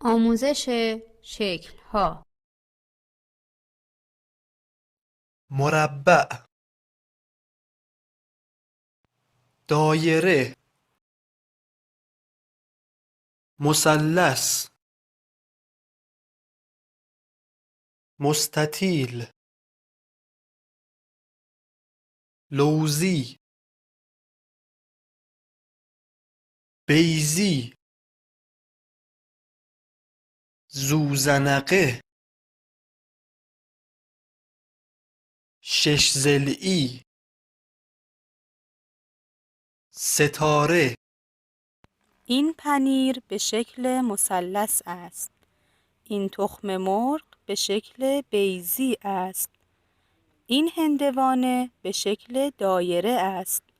آموزش شکل‌ها. مربع، دایره، مثلث، مستطیل، لوزی، بیضی، زوزنقه، شش ضلعی، ستاره. این پنیر به شکل مثلث است. این تخم مرغ به شکل بیضی است. این هندوانه به شکل دایره است.